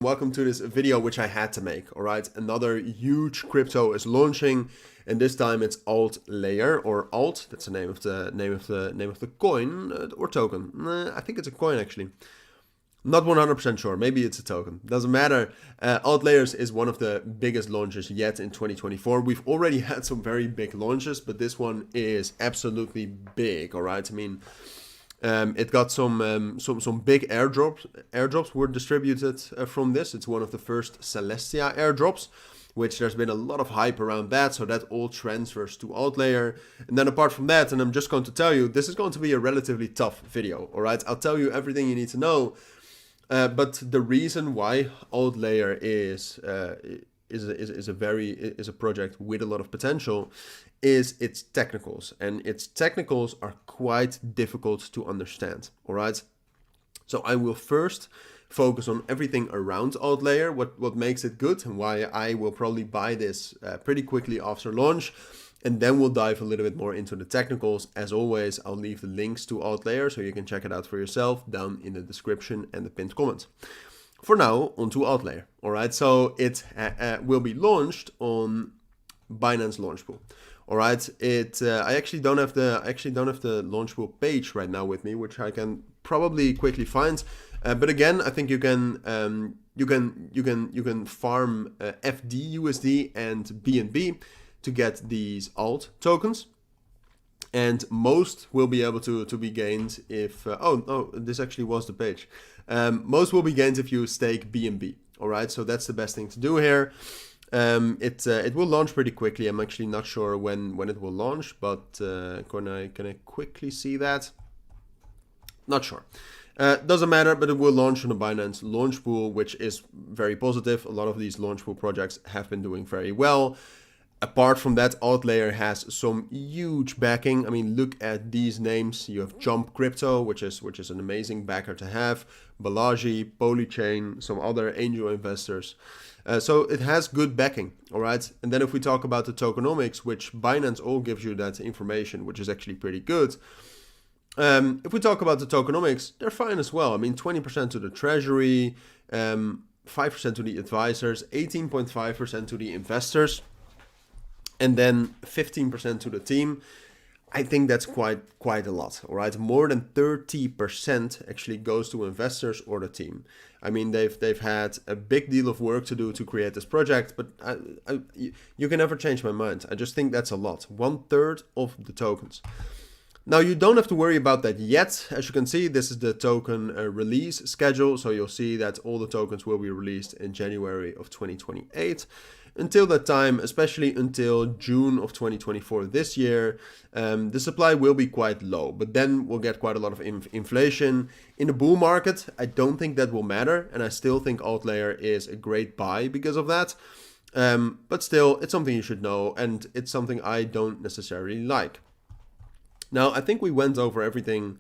Welcome to this video, which I had to make. All right, another huge crypto is launching, and this time it's AltLayer or Alt. That's the name of the coin or token. I think it's a coin actually. Not 100% sure. Maybe it's a token. Doesn't matter. AltLayers is one of the biggest launches yet in 2024. We've already had some very big launches, but this one is absolutely big. All right. I mean, it got some big airdrops. Airdrops were distributed from this. It's one of the first Celestia airdrops, which there's been a lot of hype around that. So that all transfers to AltLayer. And then apart from that, and I'm just going to tell you, this is going to be a relatively tough video. All right. I'll tell you everything you need to know. But the reason why AltLayer is a project with a lot of potential is its technicals, and its technicals are quite difficult to understand. All right, so I will first focus on everything around AltLayer, what makes it good, and why I will probably buy this pretty quickly after launch. And then we'll dive a little bit more into the technicals. As always, I'll leave the links to AltLayer so you can check it out for yourself down in the description and the pinned comment. For now, onto AltLayer. All right, so it will be launched on Binance Launchpool. All right, I actually don't have the Launchpool page right now with me, which I can probably quickly find. But again, I think you can farm FD, and BNB to get these alt tokens, and most will be able to be gained if this actually was the page. Most will be gained if you stake BNB. All right, so that's the best thing to do here. It will launch pretty quickly. I'm actually not sure when it will launch, but can I quickly see that? Not sure. Doesn't matter, but it will launch on the Binance Launchpool, which is very positive. A lot of these Launchpool projects have been doing very well. Apart from that, AltLayer has some huge backing. I mean, look at these names. You have Jump Crypto, which is an amazing backer to have. Balaji, Polychain, some other angel investors. So it has good backing, all right? And then if we talk about the tokenomics, which Binance all gives you that information, which is actually pretty good. If we talk about the tokenomics, they're fine as well. I mean, 20% to the treasury, 5% to the advisors, 18.5% to the investors, and then 15% to the team. I think that's quite a lot, all right? More than 30% actually goes to investors or the team. I mean, they've had a big deal of work to do to create this project, but you can never change my mind. I just think that's a lot. 1/3 of the tokens. Now, you don't have to worry about that yet. As you can see, this is the token release schedule. So you'll see that all the tokens will be released in January of 2028. Until that time, especially until June of 2024 this year, the supply will be quite low. But then we'll get quite a lot of inflation. In the bull market, I don't think that will matter. And I still think AltLayer is a great buy because of that. But still, it's something you should know. And it's something I don't necessarily like. Now, I think we went over everything,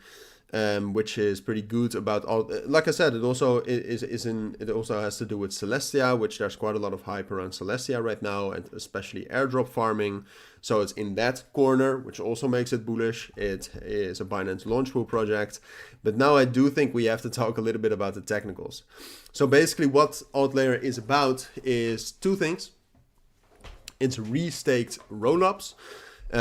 which is pretty good about all. Like I said, it also it also has to do with Celestia, which there's quite a lot of hype around Celestia right now, and especially airdrop farming. So it's in that corner, which also makes it bullish. It is a Binance Launchpool project. But now I do think we have to talk a little bit about the technicals. So basically what AltLayer is about is two things. It's Restaked Rollups.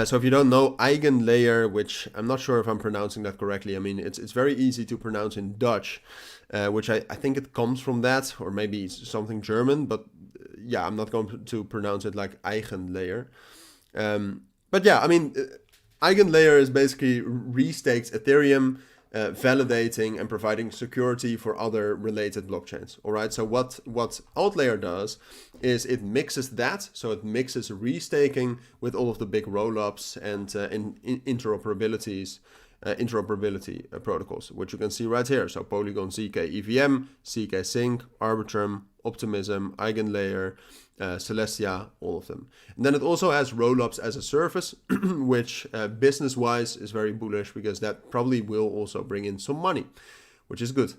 So if you don't know, Eigenlayer, which I'm not sure if I'm pronouncing that correctly. I mean, it's very easy to pronounce in Dutch, which I think it comes from that, or maybe it's something German. But yeah, I'm not going to pronounce it like Eigenlayer. But yeah, I mean, Eigenlayer is basically restaked Ethereum, validating and providing security for other related blockchains. All right. So what AltLayer does is it mixes that. So it mixes restaking with all of the big rollups and interoperability protocols, which you can see right here. So Polygon CDK EVM, CK Sync, Arbitrum, Optimism, Eigenlayer, Celestia, all of them. And then it also has Rollups as a service, which business-wise is very bullish because that probably will also bring in some money, which is good.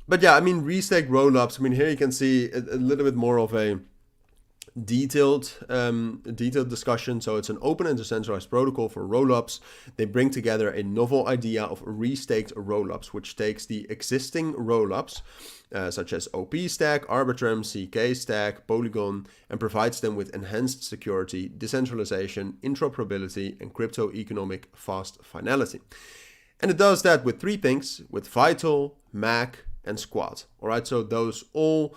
But yeah, I mean, Restaked Rollups, I mean, here you can see a little bit more of a detailed discussion. So it's an open and decentralized protocol for rollups. They bring together a novel idea of restaked rollups, which takes the existing rollups, such as OP Stack, Arbitrum, CDK Stack, Polygon, and provides them with enhanced security, decentralization, interoperability, and crypto economic fast finality. And it does that with three things: with Vital, MAC, and Squad. All right, so those all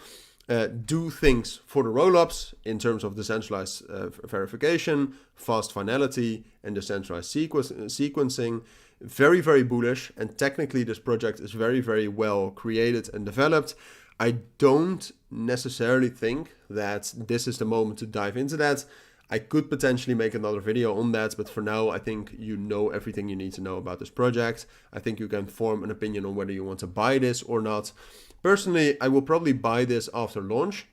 do things for the rollups in terms of decentralized verification, fast finality, and decentralized sequencing. Very, very bullish. And technically, this project is very, very well created and developed. I don't necessarily think that this is the moment to dive into that. I could potentially make another video on that, but for now, I think you know everything you need to know about this project. I think you can form an opinion on whether you want to buy this or not. Personally, I will probably buy this after launch,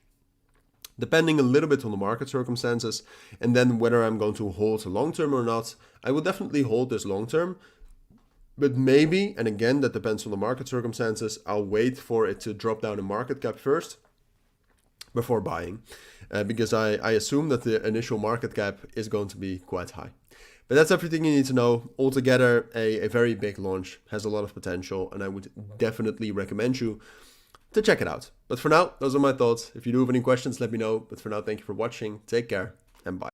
depending a little bit on the market circumstances, and then whether I'm going to hold long term or not. I will definitely hold this long term, but maybe, and again, that depends on the market circumstances, I'll wait for it to drop down in market cap first before buying, because I assume that the initial market cap is going to be quite high. But that's everything you need to know. Altogether, a very big launch, has a lot of potential, and I would definitely recommend you to check it out. But for now, those are my thoughts. If you do have any questions, let me know. But for now, thank you for watching. Take care and bye.